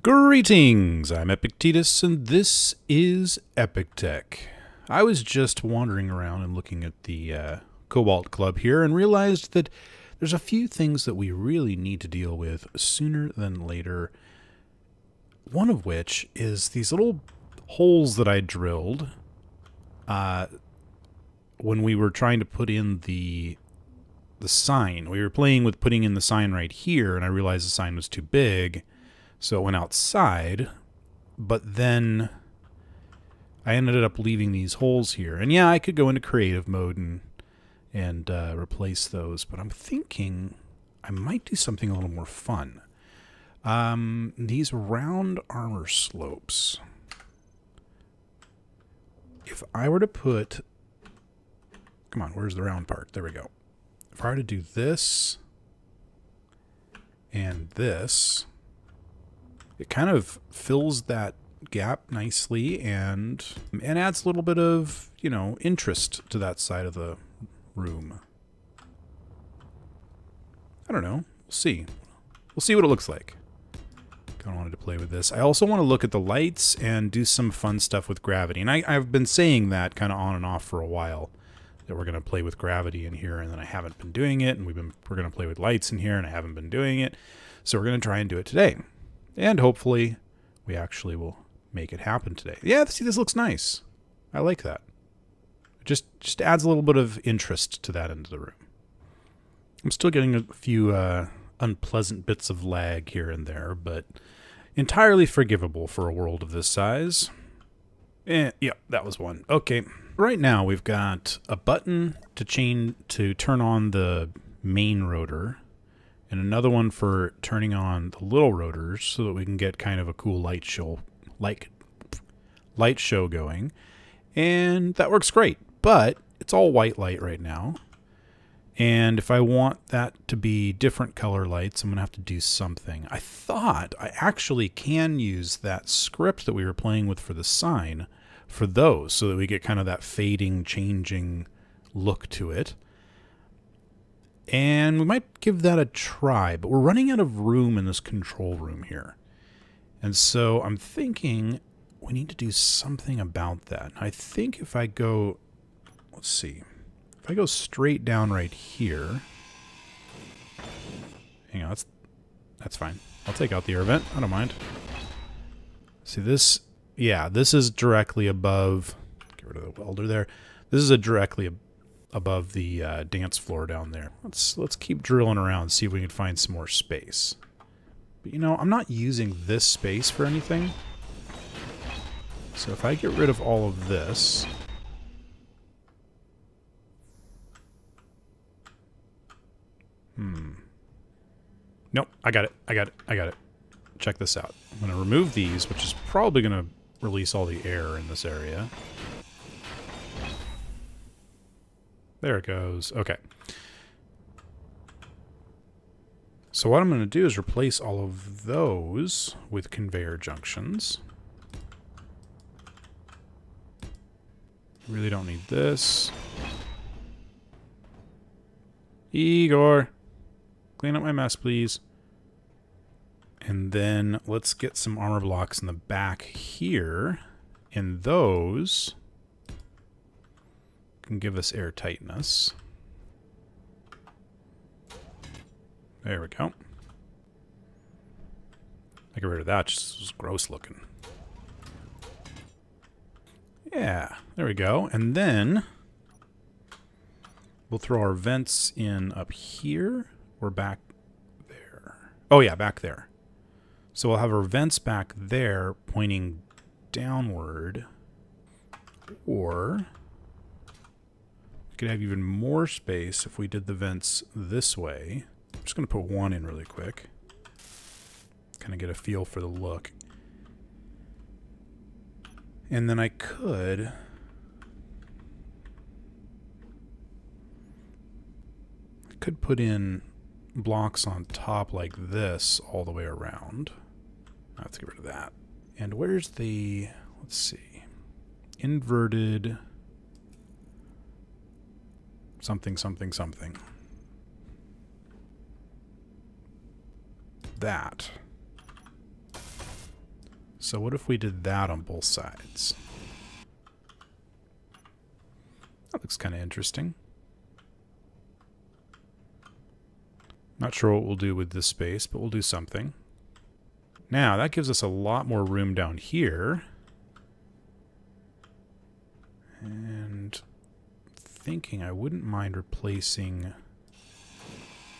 Greetings, I'm Epictetus, and this is Epic Tech. I was just wandering around and looking at the Cobalt Club here and realized that there's a few things that we really need to deal with sooner than later. One of which is these little holes that I drilled when we were trying to put in the sign. We were playing with putting in the sign right here, and I realized the sign was too big. So it went outside, but then I ended up leaving these holes here. And yeah, I could go into creative mode and replace those, but I'm thinking I might do something a little more fun. These round armor slopes. If I were to put... Come on, where's the round part? There we go. If I were to do this and this... It kind of fills that gap nicely and adds a little bit of, you know, interest to that side of the room. I don't know. We'll see. We'll see what it looks like. Kind of wanted to play with this. I also want to look at the lights and do some fun stuff with gravity. And I've been saying that kind of on and off for a while, that we're going to play with gravity in here, and then I haven't been doing it, and we're going to play with lights in here, and I haven't been doing it. So we're going to try and do it today. And hopefully we actually will make it happen today. Yeah, see, this looks nice. I like that. It just adds a little bit of interest to that end of the room. I'm still getting a few unpleasant bits of lag here and there, but entirely forgivable for a world of this size. Yeah, that was one. Okay. Right now we've got a button to turn on the main rotor, and another one for turning on the little rotors so that we can get kind of a cool light show going. And that works great, but it's all white light right now. And if I want that to be different color lights, I'm going to have to do something. I thought I actually can use that script that we were playing with for the sign for those, so that we get kind of that fading, changing look to it. And we might give that a try, but we're running out of room in this control room here. And so I'm thinking we need to do something about that. I think if I go, let's see, if I go straight down right here, hang on, that's fine. I'll take out the air vent, I don't mind. See this, yeah, this is directly above, get rid of the welder there. This is directly above the dance floor down there. Let's keep drilling around, see if we can find some more space. But you know, I'm not using this space for anything. So if I get rid of all of this, nope, I got it. Check this out. I'm going to remove these, which is probably going to release all the air in this area. There it goes. Okay. So what I'm going to do is replace all of those with conveyor junctions. Really don't need this. Igor, clean up my mess, please. And then let's get some armor blocks in the back here. And those can give us air tightness. There we go. I get rid of that, just was gross looking. Yeah, there we go. And then we'll throw our vents in up here or back there. Oh yeah, back there. So we'll have our vents back there pointing downward, or we could have even more space if we did the vents this way. I'm just going to put one in really quick. Kind of get a feel for the look. And then I could put in blocks on top like this all the way around. Let's get rid of that. And where's the, let's see, inverted something, something, something. That. So what if we did that on both sides? That looks kind of interesting. Not sure what we'll do with this space, but we'll do something. Now, that gives us a lot more room down here. And thinking I wouldn't mind replacing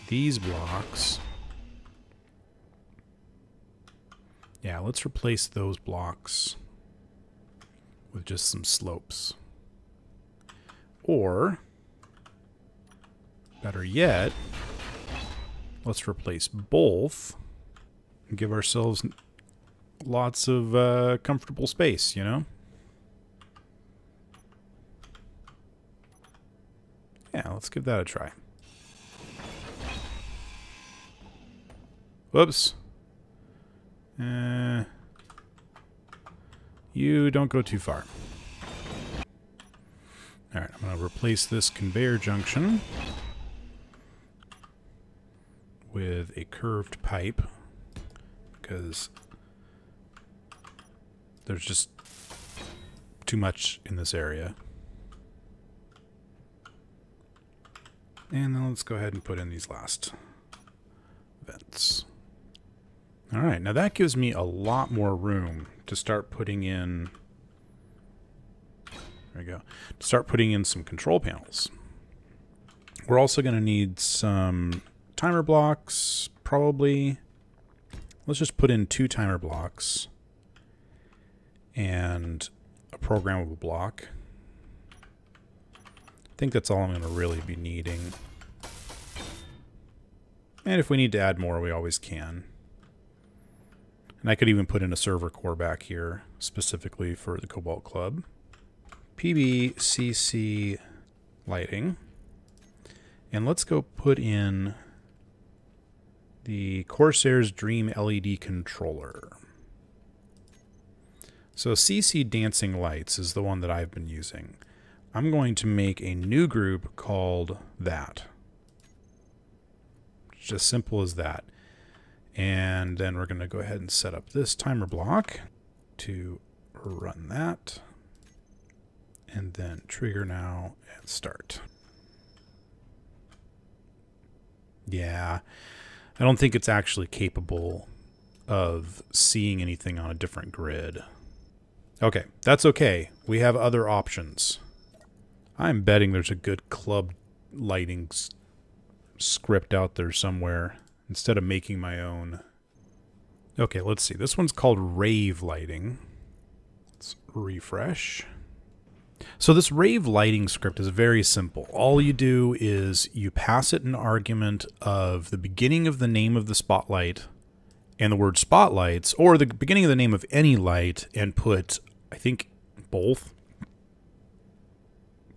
these blocks. Yeah, let's replace those blocks with just some slopes. Or, better yet, let's replace both and give ourselves lots of comfortable space, you know? Yeah, let's give that a try. Whoops. You don't go too far. Alright, I'm going to replace this conveyor junction with a curved pipe because there's just too much in this area. And then let's go ahead and put in these last vents. Alright, now that gives me a lot more room to start putting in... There we go. To start putting in some control panels. We're also going to need some timer blocks, probably. Let's just put in 2 timer blocks and a programmable block. I think that's all I'm going to really be needing. And if we need to add more, we always can. And I could even put in a server core back here, specifically for the Cobalt Club. PBCC lighting. And let's go put in the Corsair's Dream LED controller. So CC Dancing Lights is the one that I've been using. I'm going to make a new group called that. It's just simple as that. And then we're going to go ahead and set up this timer block to run that. And then trigger now and start. Yeah, I don't think it's actually capable of seeing anything on a different grid. Okay, that's okay. We have other options. I'm betting there's a good club lighting script out there somewhere instead of making my own. Okay, let's see. This one's called Rave lighting. Let's refresh. So this Rave lighting script is very simple. All you do is you pass it an argument of the beginning of the name of the spotlight and the word spotlights, or the beginning of the name of any light, and put, I think, both.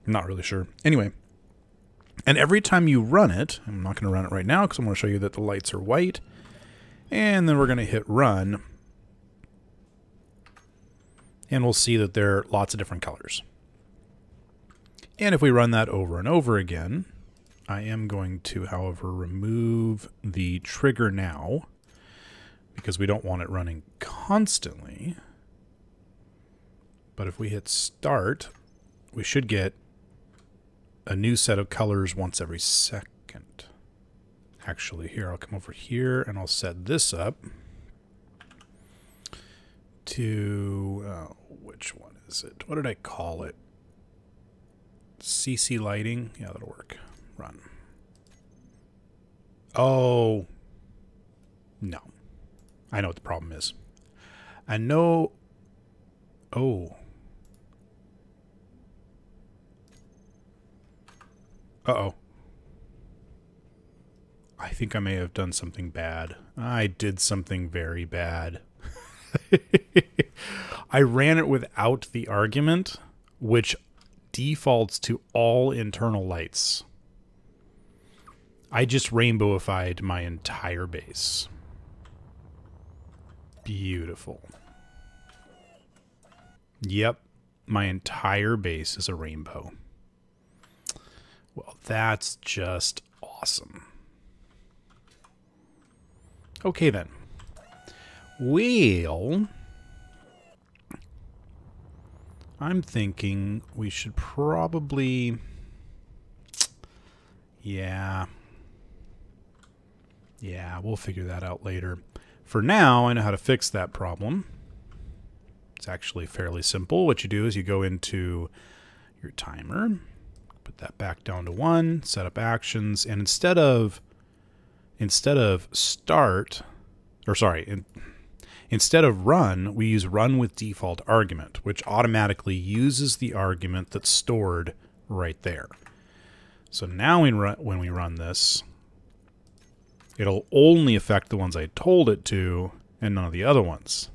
I'm not really sure. Anyway, and every time you run it, I'm not going to run it right now because I'm going to show you that the lights are white, and then we're going to hit run, and we'll see that there are lots of different colors. And if we run that over and over again, I am going to, however, remove the trigger now because we don't want it running constantly. But if we hit start, we should get a new set of colors once every second. Actually, here, I'll come over here and I'll set this up to, which one is it? What did I call it? CC lighting. Yeah, that'll work. Run. Oh. No. I know what the problem is. I know. Oh. Uh-oh. I think I may have done something bad. I did something very bad. I ran it without the argument, which defaults to all internal lights. I just rainbowified my entire base. Beautiful. Yep, my entire base is a rainbow. Well, that's just awesome. Okay then. Well, I'm thinking we should probably... Yeah, we'll figure that out later. For now, I know how to fix that problem. It's actually fairly simple. What you do is you go into your timer, put that back down to 1, set up actions, and instead of run, we use run with default argument, which automatically uses the argument that's stored right there. So now when we run this, it'll only affect the ones I told it to and none of the other ones.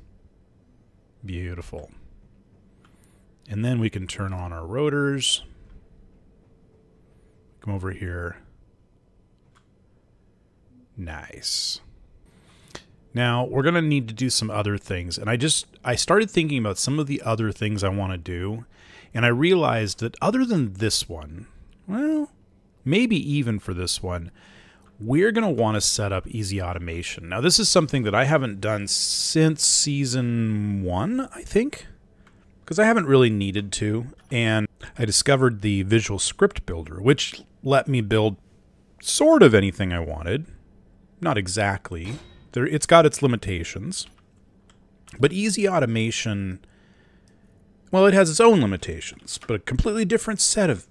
Beautiful. And then we can turn on our rotors. Come over here. Nice. Now we're going to need to do some other things. And I started thinking about some of the other things I want to do. And I realized that other than this one, well, maybe even for this one, we're going to want to set up easy automation. Now, this is something that I haven't done since season 1, I think, because I haven't really needed to. And I discovered the visual script builder, which let me build sort of anything I wanted. Not exactly. It's got its limitations. But easy automation, well, it has its own limitations, but a completely different set of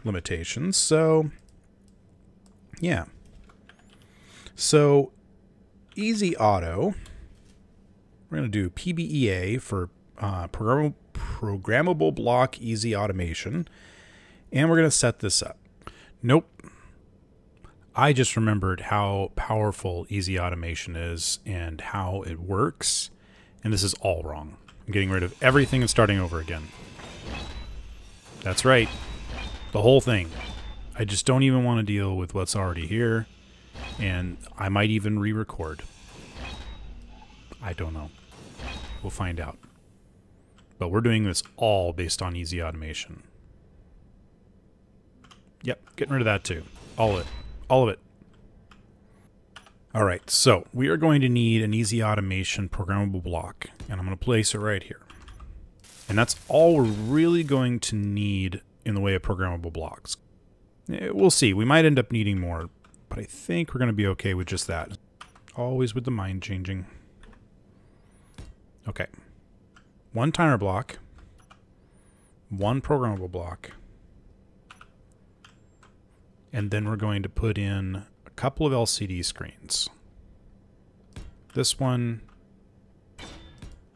limitations. So yeah, so easy auto, we're going to do PBEA for programmable block easy automation, and we're going to set this up. Nope, I just remembered how powerful easy automation is and how it works, and this is all wrong. I'm getting rid of everything and starting over again. That's right. The whole thing. I just don't even want to deal with what's already here, and I might even re-record. I don't know. We'll find out. But we're doing this all based on easy automation. Yep, getting rid of that too. All of it. All of it. All right, so we are going to need an easy automation programmable block, and I'm going to place it right here. And that's all we're really going to need in the way of programmable blocks. We'll see. We might end up needing more, but I think we're going to be okay with just that. Always with the mind changing. Okay. One timer block. One programmable block. And then we're going to put in a couple of LCD screens. This one...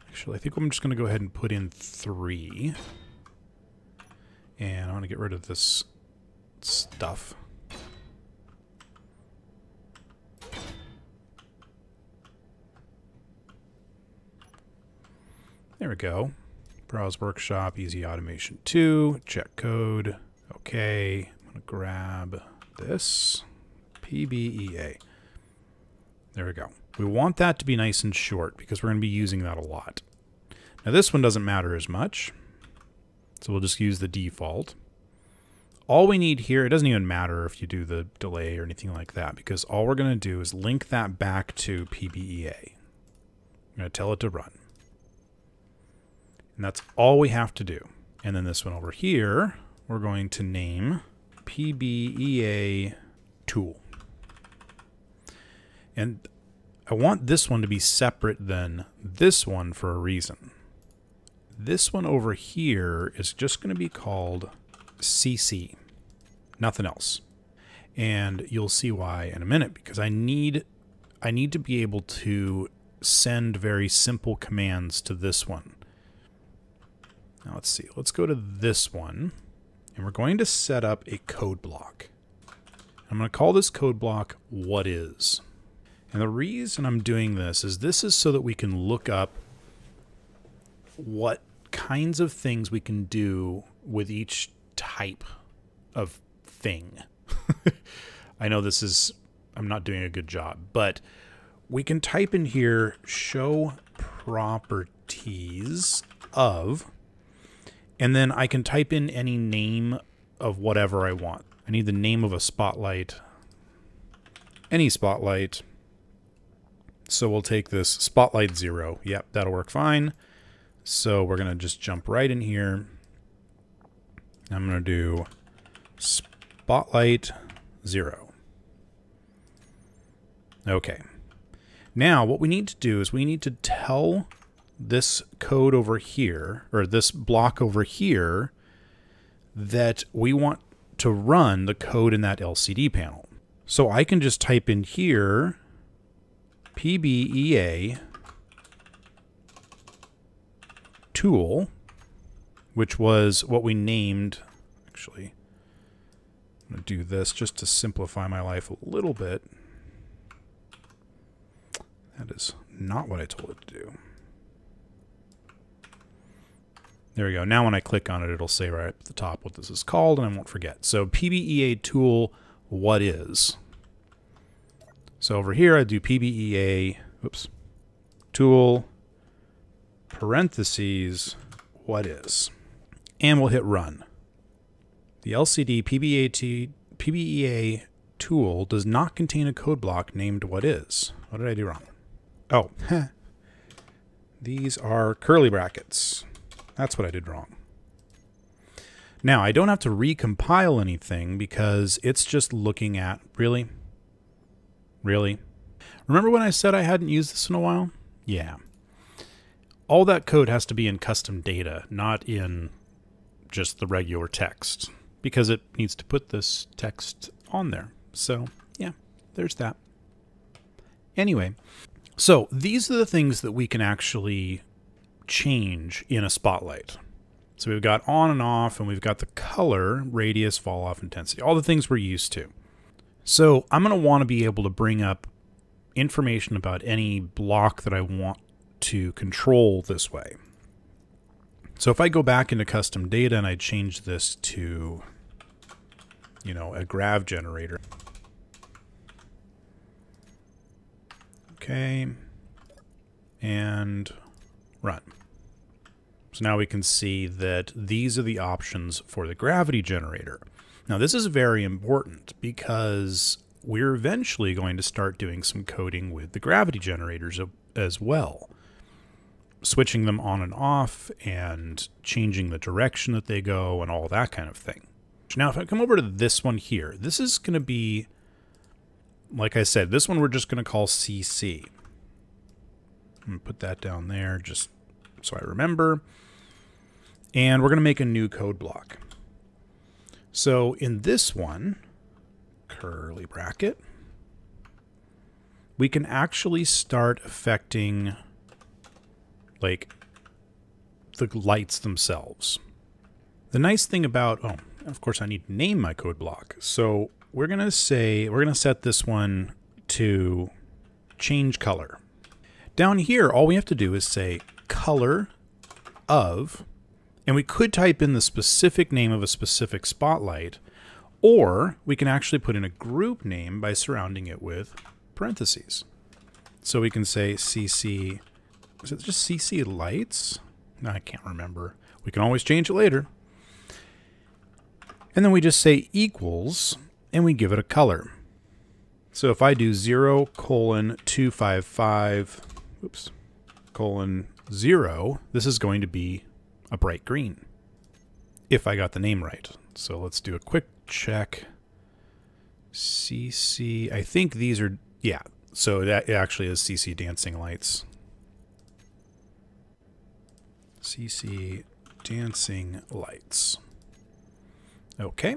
Actually, I think I'm just going to go ahead and put in 3. And I want to get rid of this stuff. There we go. Browse Workshop, Easy Automation 2, check code. Okay, I'm going to grab this. PBEA. There we go. We want that to be nice and short because we're going to be using that a lot. Now this one doesn't matter as much, so we'll just use the default. All we need here, it doesn't even matter if you do the delay or anything like that, because all we're going to do is link that back to PBEA. I'm going to tell it to run. And that's all we have to do. And then this one over here, we're going to name PBEA tool. And I want this one to be separate than this one for a reason. This one over here is just going to be called CC. Nothing else. And you'll see why in a minute, because I need to be able to send very simple commands to this one. Now let's see. Let's go to this one, and we're going to set up a code block. I'm going to call this code block what is. And the reason I'm doing this is so that we can look up what kinds of things we can do with each type of thing. I know I'm not doing a good job, but we can type in here show properties of, and then I can type in any name of whatever I want. I need the name of a spotlight, any spotlight. So we'll take this spotlight 0. Yep, that'll work fine. So we're going to just jump right in here. I'm going to do spotlight 0. Okay. Now what we need to do is we need to tell this code over here, or this block over here, that we want to run the code in that LCD panel. So I can just type in here PBEA tool, which was what we named. Actually, I'm going to do this just to simplify my life a little bit. That is not what I told it to do. There we go. Now when I click on it, it'll say right at the top what this is called, and I won't forget. So PBEA tool, what is? So over here, I do PBEA, oops, tool, parentheses, what is? And we'll hit run. The LCD PBEA tool does not contain a code block named what is. What did I do wrong? Oh, these are curly brackets. That's what I did wrong. Now, I don't have to recompile anything because it's just looking at... Really? Really? Remember when I said I hadn't used this in a while? Yeah. All that code has to be in custom data, not in just the regular text, because it needs to put this text on there. So, yeah, there's that. Anyway, so these are the things that we can actually change in a spotlight. So we've got on and off, and we've got the color, radius, fall off, intensity, all the things we're used to. So I'm going to want to be able to bring up information about any block that I want to control this way. So if I go back into custom data and I change this to, you know, a grav generator. Okay. And run. So now we can see that these are the options for the gravity generator. Now this is very important because we're eventually going to start doing some coding with the gravity generators as well. Switching them on and off and changing the direction that they go and all that kind of thing. Now if I come over to this one here, this is going to be, like I said, this one we're just going to call CC. I'm going to put that down there just so I remember. And we're going to make a new code block. So in this one, curly bracket, we can actually start affecting like the lights themselves. The nice thing about, oh, of course I need to name my code block. So we're going to set this one to change color. Down here, all we have to do is say color of, and we could type in the specific name of a specific spotlight, or we can actually put in a group name by surrounding it with parentheses. So we can say CC, is it just CC lights? No, I can't remember. We can always change it later. And then we just say equals, and we give it a color. So if I do 0:255, oops, :0, this is going to be a bright green, if I got the name right. So let's do a quick check. CC, I think these are, yeah, so that actually is CC dancing lights. CC dancing lights. Okay.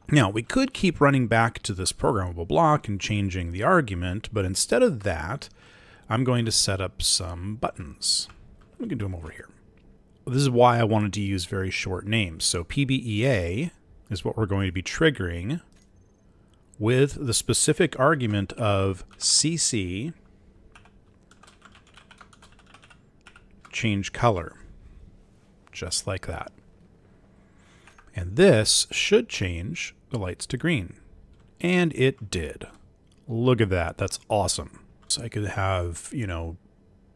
Now, we could keep running back to this programmable block and changing the argument, but instead of that, I'm going to set up some buttons. We can do them over here. This is why I wanted to use very short names. So PBEA is what we're going to be triggering with the specific argument of CC change color, just like that. And this should change the lights to green. And it did. Look at that. That's awesome. So I could have, you know,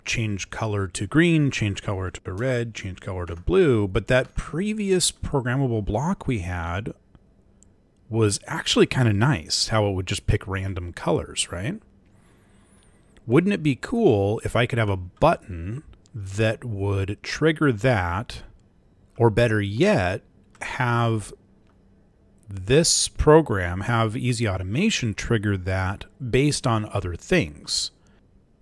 change color to green, change color to red, change color to blue. But that previous programmable block we had was actually kind of nice, how it would just pick random colors, right? Wouldn't it be cool if I could have a button that would trigger that, or better yet, have this program, have Easy Automation trigger that based on other things.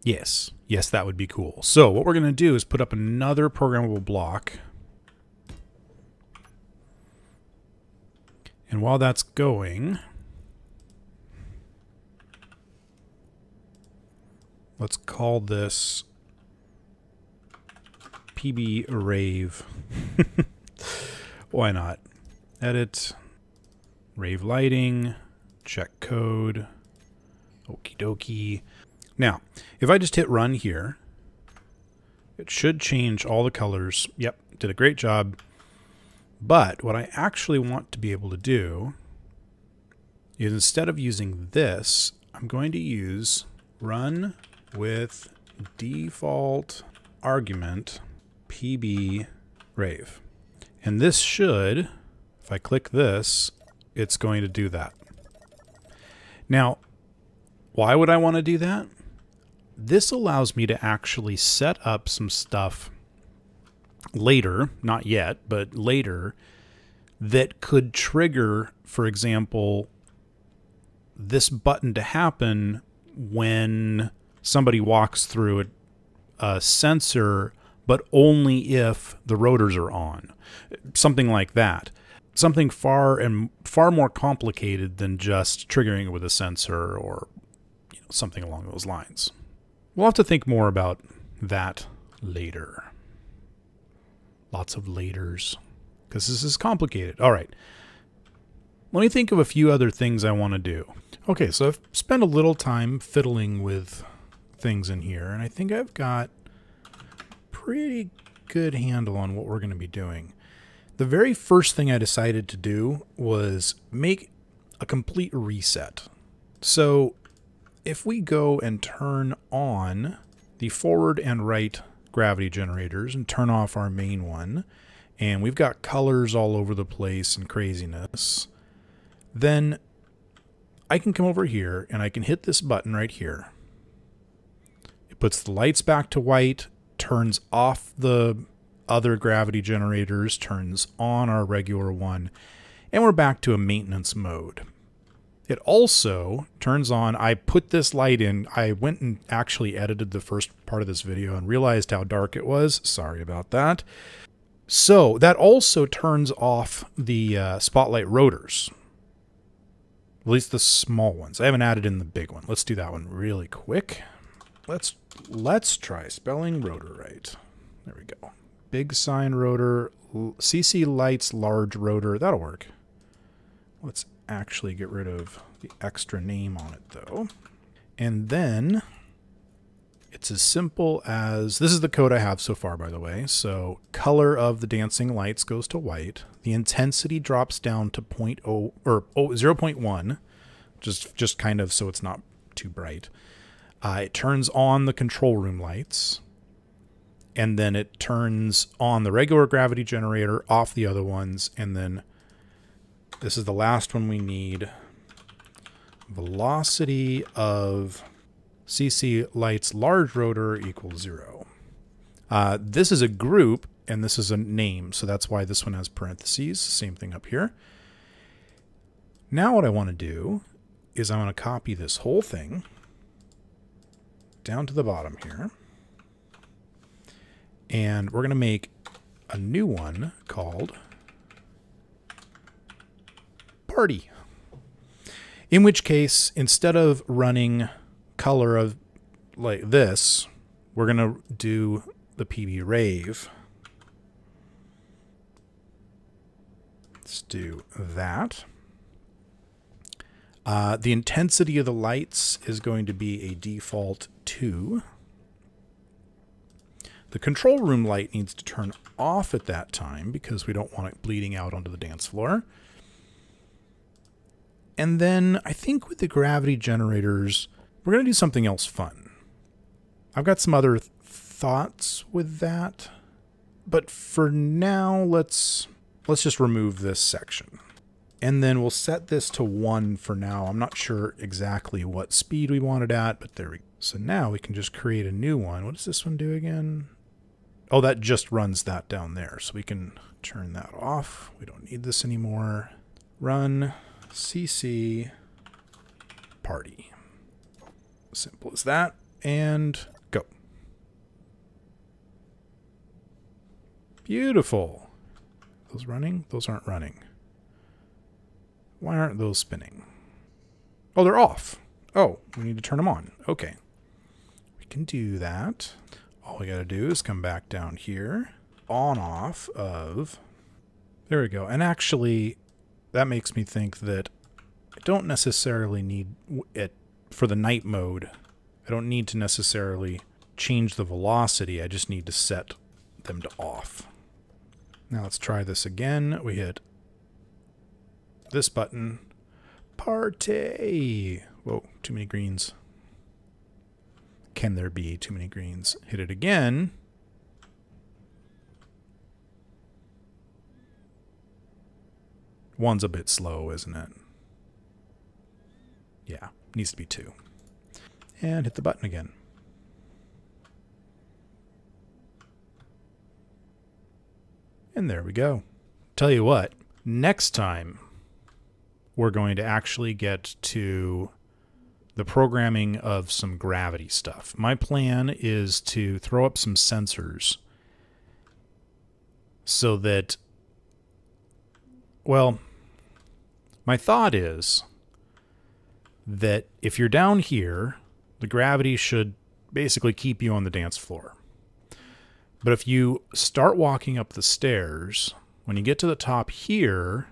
Yes, that would be cool. So what we're going to do is put up another programmable block. And while that's going, let's call this PB rave. Why not? Edit, rave lighting, check code, okie dokie. Now, if I just hit run here, it should change all the colors. Yep, did a great job. But what I actually want to be able to do is, instead of using this, I'm going to use run with default argument PB rave. And this should, if I click this, it's going to do that. Now, why would I want to do that? This allows me to actually set up some stuff later, not yet, but later, that could trigger, for example, this button to happen when somebody walks through a sensor, but only if the rotors are on. Something like that. Something far more complicated than just triggering it with a sensor or something along those lines. We'll have to think more about that later. Lots of laters, because this is complicated. All right. Let me think of a few other things I want to do. Okay, so I've spent a little time fiddling with things in here, and I think I've got a pretty good handle on what we're going to be doing. The very first thing I decided to do was make a complete reset. So if we go and turn on the forward and right gravity generators and turn off our main one, and we've got colors all over the place and craziness, then I can come over here and I can hit this button right here. It puts the lights back to white, turns off the other gravity generators, turns on our regular one, and we're back to a maintenance mode. It also turns on, I put this light in, I went and actually edited the first part of this video and realized how dark it was. Sorry about that. So that also turns off the spotlight rotors. At least the small ones. I haven't added in the big one. Let's do that one really quick. Let's try spelling rotor right. There we go. Big sign rotor, CC lights large rotor. That'll work. Let's actually get rid of the extra name on it though. And then it's as simple as, this is the code I have so far, by the way. So color of the dancing lights goes to white. The intensity drops down to 0.1, just kind of so it's not too bright. It turns on the control room lights, and then it turns on the regular gravity generator, off the other ones, and then this is the last one we need. Velocity of CC lights large rotor equals 0. This is a group, and this is a name, so that's why this one has parentheses. Same thing up here. Now what I want to do is I want to copy this whole thing down to the bottom here. And we're going to make a new one called party. In which case, instead of running color of like this, we're going to do the PB rave. Let's do that. The intensity of the lights is going to be a default 2. The control room light needs to turn off at that time because we don't want it bleeding out onto the dance floor. And then I think with the gravity generators, we're going to do something else fun. I've got some other thoughts with that, but for now, let's just remove this section. And then we'll set this to 1 for now. I'm not sure exactly what speed we want it at, but there we go. So now we can just create a new one. What does this one do again? Oh, that just runs that down there. So we can turn that off. We don't need this anymore. Run cc party. Simple as that. And go. Beautiful. Those running? Those aren't running. Why aren't those spinning? Oh, they're off. Oh, we need to turn them on. Okay. We can do that. All we got to do is come back down here. On off of... There we go. And actually, that makes me think that I don't necessarily need it for the night mode. I don't need to necessarily change the velocity. I just need to set them to off. Now let's try this again. We hit this button. Party! Whoa, too many greens. Can there be too many greens? Hit it again. One's a bit slow, isn't it? Yeah, needs to be 2. And hit the button again. And there we go. Tell you what, next time we're going to actually get to the programming of some gravity stuff. My plan is to throw up some sensors so that, well, my thought is that if you're down here, the gravity should basically keep you on the dance floor. But if you start walking up the stairs, when you get to the top here,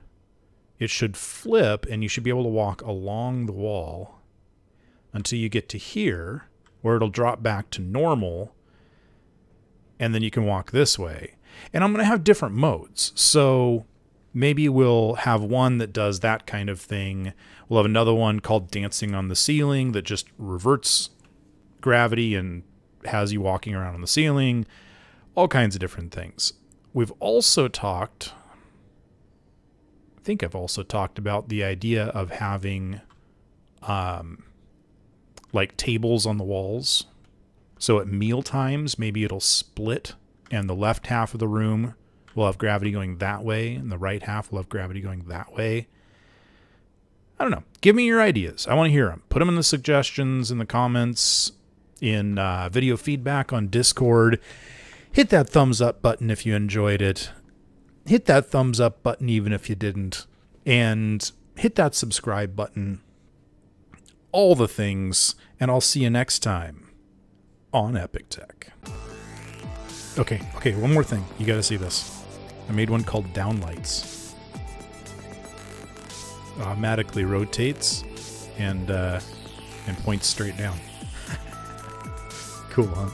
it should flip and you should be able to walk along the wall until you get to here, where it'll drop back to normal, and then you can walk this way. And I'm going to have different modes. So maybe we'll have one that does that kind of thing. We'll have another one called Dancing on the Ceiling that just reverts gravity and has you walking around on the ceiling. All kinds of different things. We've also talked, I think I've also talked about the idea of having like tables on the walls. So at meal times, maybe it'll split and the left half of the room will have gravity going that way and the right half will have gravity going that way. I don't know. Give me your ideas. I want to hear them. Put them in the suggestions, in the comments, in video feedback on Discord. Hit that thumbs up button if you enjoyed it. Hit that thumbs up button even if you didn't. And hit that subscribe button. All the things. And I'll see you next time on Epic Tech. Okay, one more thing. You gotta see this. I made one called Downlights. Automatically rotates and points straight down. Cool, huh?